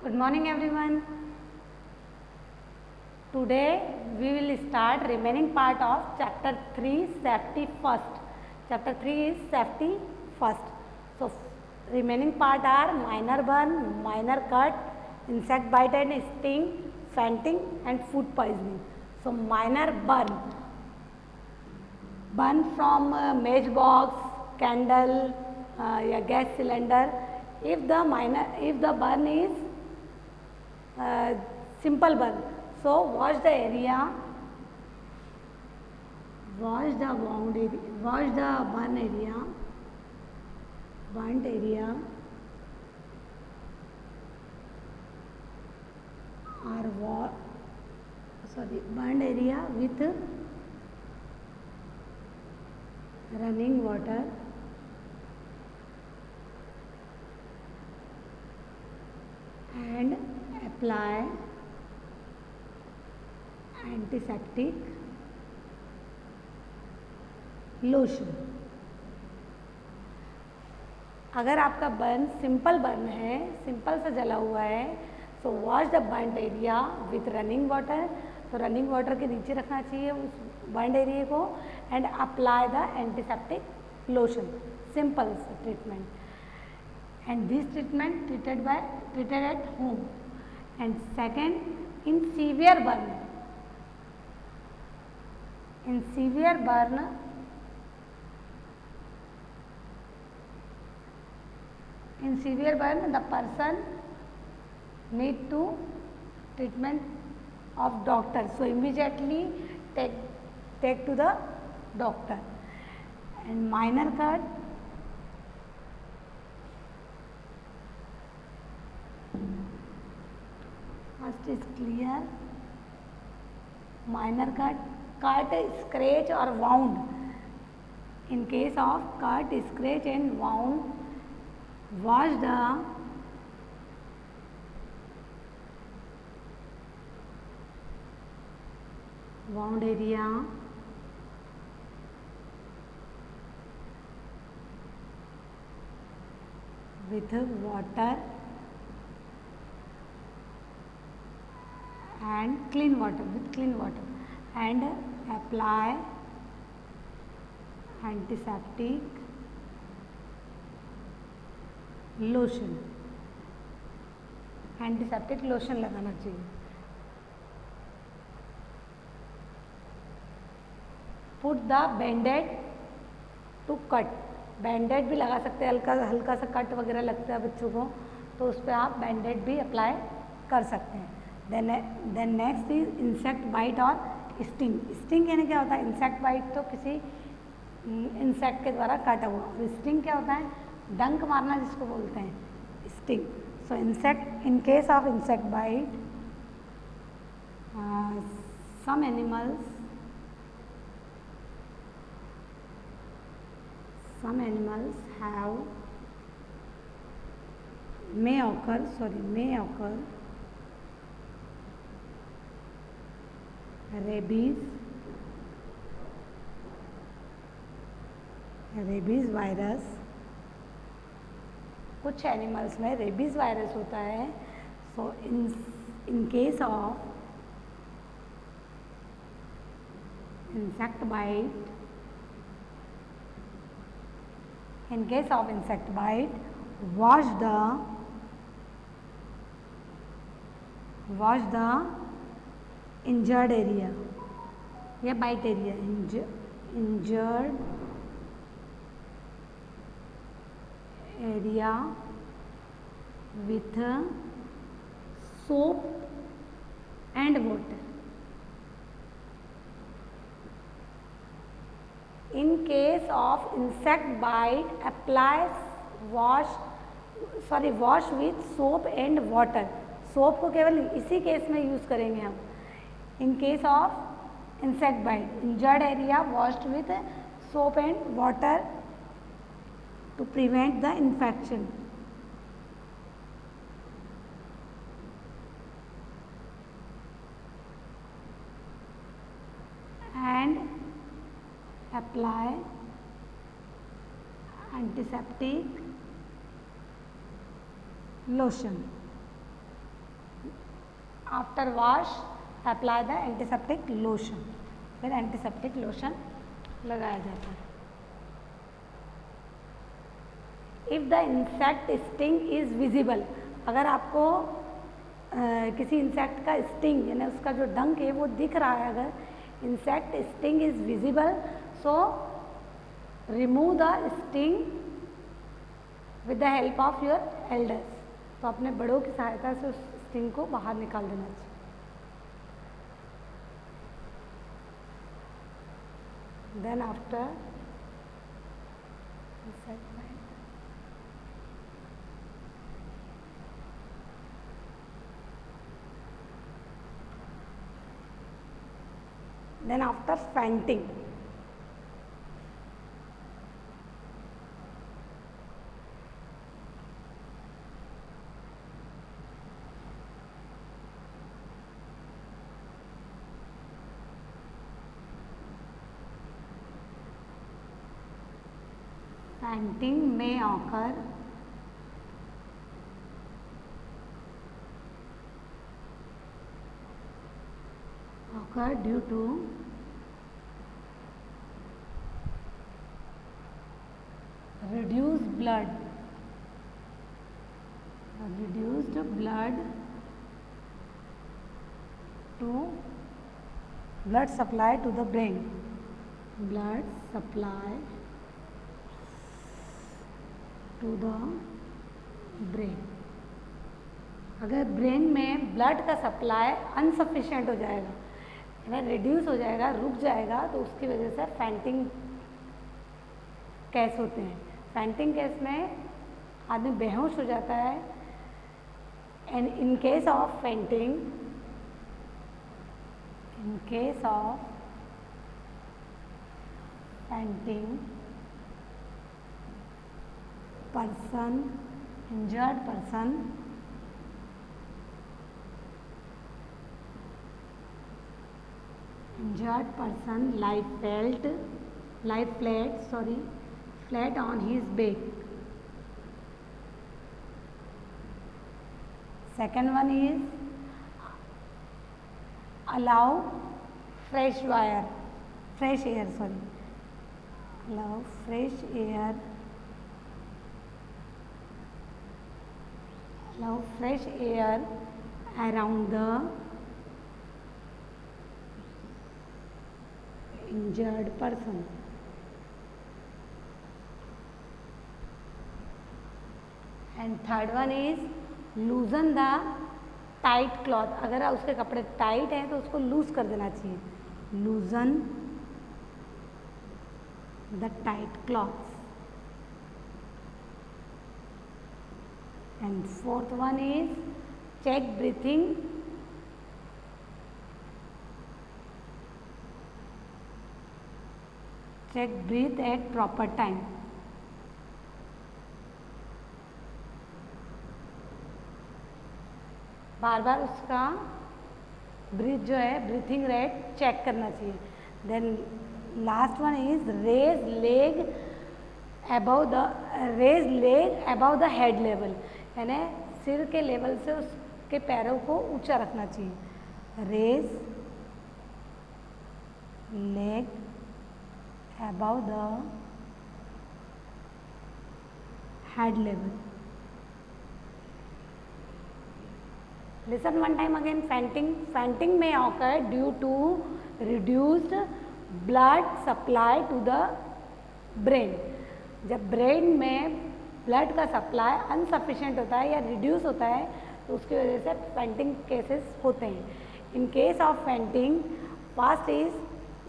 Good morning everyone. Today we will start remaining part of chapter 3 safety first. Chapter 3 is safety first. So remaining part are minor burn, minor cut, insect bite and sting, fainting and food poisoning. So minor burn. Burn from matchbox, candle, gas cylinder. If the burn is simple burn, so wash the area, wash the wound area, wash the burn area, burnt area, or burned area with running water and apply antiseptic lotion. अगर आपका burn simple burn है, simple सा जला हुआ है, so wash the burn area with running water. तो running water के नीचे रखना चाहिए उस बर्न एरिया को and apply the antiseptic lotion. Simple treatment. And this treatment treated at home. And second, in severe burn, the person need to treatment of doctor. So immediately take to the doctor. And minor cut, first is clear. Minor cut, scratch or wound. In case of cut, scratch and wound, wash the wound area with water and clean water and apply antiseptic lotion. Antiseptic lotion लगाना चाहिए. Put the band aid to cut. Band aid भी लगा सकते हैं, हल्का सा cut वगैरह लगता है बच्चों को, तो उस पर आप बैंडेड भी अप्लाई कर सकते हैं. Then next is insect bite और स्टिंग. स्टिंग यानी क्या होता है? इंसेक्ट बाइट तो किसी इंसेक्ट के द्वारा काटा हुआ, और स्टिंग क्या होता है? डंक मारना जिसको बोलते हैं, sting. So insect, in case of insect bite, some animals may occur rabies virus. कुछ एनिमल्स में रेबीज वायरस होता है. So in case of insect bite, wash the injured area या bite area, injured area with soap and water. In case of insect bite, wash with soap and water. Soap को केवल इसी case में use करेंगे हम. In case of insect bite, injured area washed with soap and water to prevent the infection. And apply antiseptic lotion. After wash apply the antiseptic lotion, फिर antiseptic lotion लगाया जाता है। If the insect sting is visible, अगर आपको किसी insect का sting यानी उसका जो डंक है वो दिख रहा है, अगर insect sting is visible, so remove the sting with the help of your elders, तो अपने बड़ों की सहायता से उस स्टिंग को बाहर निकाल देना चाहिए। Then after then after fainting, fainting may occur due to reduced blood to blood supply to the brain, blood supply to the brain, अगर ब्रेन में ब्लड का सप्लाई अनसफिशिएंट हो जाएगा यानी रिड्यूस हो जाएगा, रुक जाएगा, तो उसकी वजह से फैंटिंग केस होते हैं। फैंटिंग केस में आदमी बेहोश हो जाता है, and in case of fainting injured person lie flat on his back. Second one is allow fresh air around the injured person. And third one is loosen the tight cloth, अगर उसके कपड़े tight हैं तो उसको loose कर देना चाहिए, loosen the tight cloths. And fourth one is check breathing, breathe at proper time. बार बार उसका ब्रीथ जो है ब्रीथिंग रेट चेक करना चाहिए. Then last one is raise leg above the head level, यानी सिर के लेवल से उसके पैरों को ऊंचा रखना चाहिए. Raise leg above the head level. Listen one time again. Fainting may occur due to reduced blood supply to the brain. जब ब्रेन में ब्लड का सप्लाई अनसफिशिएंट होता है या रिड्यूस होता है तो उसकी वजह से फेंटिंग केसेस होते हैं. इन case of fainting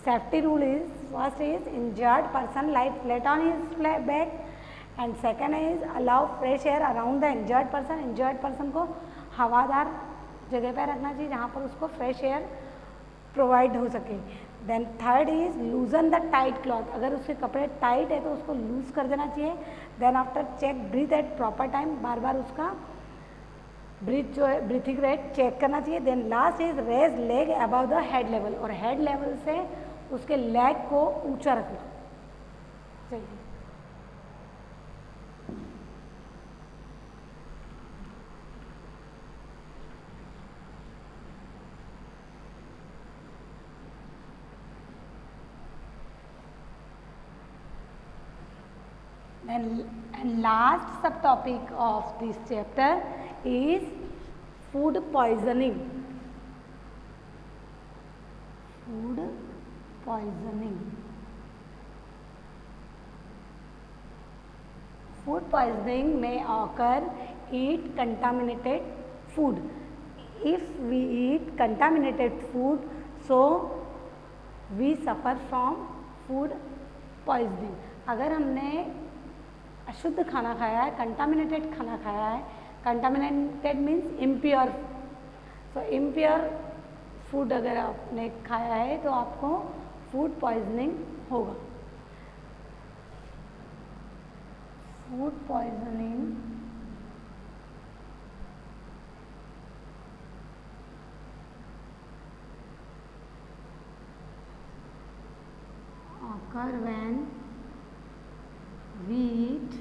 safety rule is first is injured person lie flat on his back, and second is allow fresh air around the injured person. Injured person को हवादार जगह पर रखना चाहिए जहाँ पर उसको फ्रेश एयर प्रोवाइड हो सके. Then third is loosen the tight cloth, अगर उसके कपड़े टाइट है तो उसको लूज कर देना चाहिए. Then after check breath at proper time, बार बार उसका ब्रीथ जो है ब्रीथिंग रेट चेक करना चाहिए. Then last is raise leg above the head level, और हेड लेवल से उसके लेग को ऊंचा रखना चाहिए. And last subtopic of this chapter is food poisoning. Food poisoning. Food poisoning may occur eat contaminated food. If we eat contaminated food, so we suffer from food poisoning. अगर हमने अशुद्ध खाना खाया है, कंटामिनेटेड खाना खाया है, कंटामिनेटेड मीन्स इम्प्योर, सो impure food अगर आपने खाया है तो आपको फूड पॉइजनिंग होगा. Food poisoning occur when we eat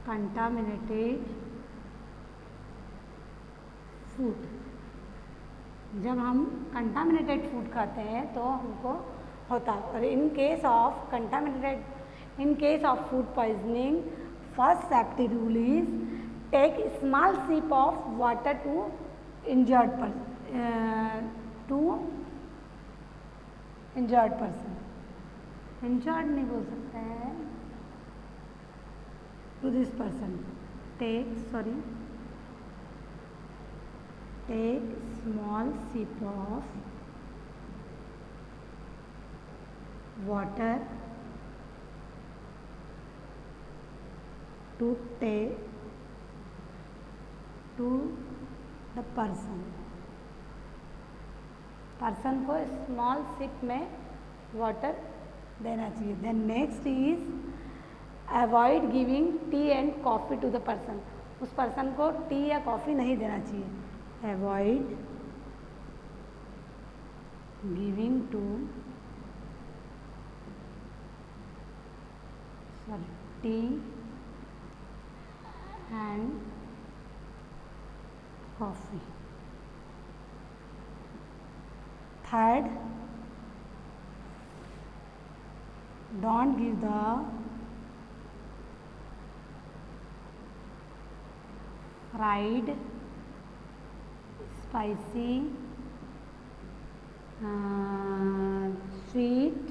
contaminated food. जब हम कंटामिनेटेड फूड खाते हैं तो हमको होता है. और in case of food poisoning, first safety rule is take small sip of water to injured person. Injured नहीं बोल सकते हैं, to this person. Take small sip of water to the person को स्मॉल सिप में water देना चाहिए. Then next is avoid giving tea and coffee to the person. उस person को टी या कॉफ़ी नहीं देना चाहिए. Avoid giving tea and coffee. Third, don't give the fried, spicy, sweet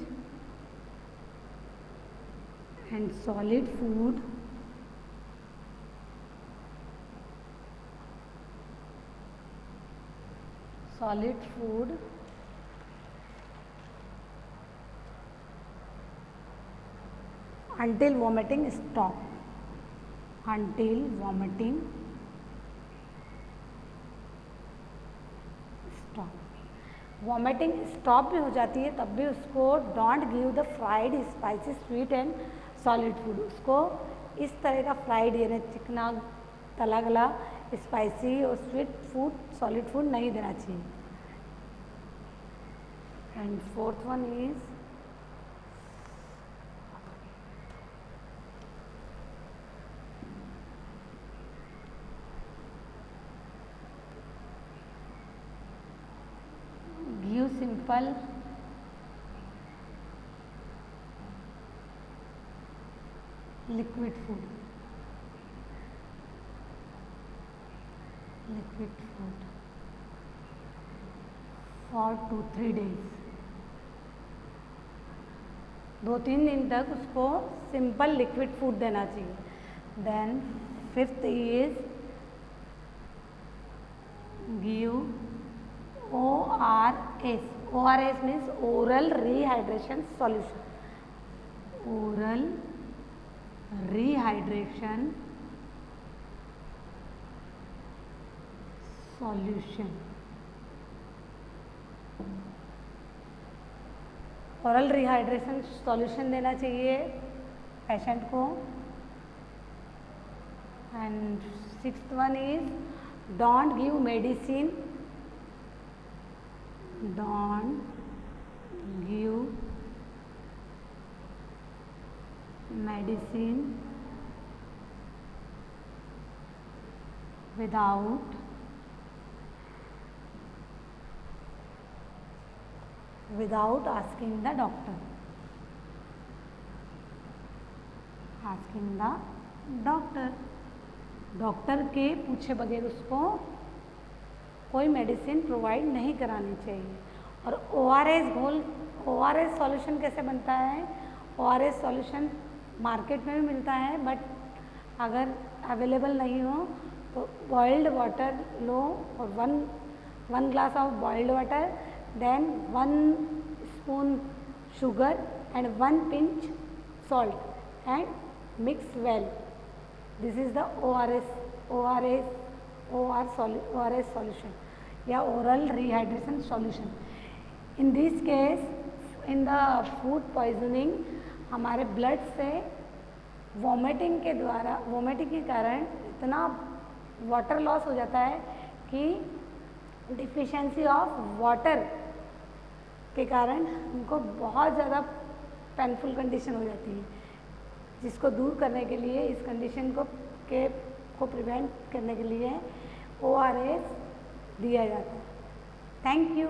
and solid food until vomiting stop. Vomiting stop भी हो जाती है तब भी उसको don't give the fried, spicy, sweet and solid food. उसको इस तरह का फ्राइड यानी चिकना, तला गला, स्पाइसी और स्वीट फूड, सॉलिड फूड नहीं देना चाहिए. And fourth one is simple liquid food for 2-3 days. 2-3 दिन तक उसको सिंपल लिक्विड फूड देना चाहिए. Then fifth is give ORS. ORS means oral rehydration solution. Oral rehydration solution. oral rehydration solution देना चाहिए पेशेंट को. And sixth one is don't give medicine. Don't give medicine without asking the doctor. Asking the doctor, doctor के पूछे बगैर उसको कोई medicine provide नहीं करानी चाहिए। और ORS घोल, ORS सॉल्यूशन कैसे बनता है? ORS सॉल्यूशन मार्केट में भी मिलता है, बट अगर अवेलेबल नहीं हो तो बॉइल्ड वाटर लो और one glass of boiled water, then 1 spoon sugar and 1 pinch salt and mix well. This is the ORS solution या oral rehydration solution. In this case, in the food poisoning, हमारे blood से vomiting के कारण इतना water loss हो जाता है कि डिफिशिएंसी ऑफ वाटर के कारण उनको बहुत ज़्यादा पेनफुल कंडीशन हो जाती है, जिसको दूर करने के लिए, इस कंडीशन को प्रिवेंट करने के लिए ORS दिया जाता है। Thank you.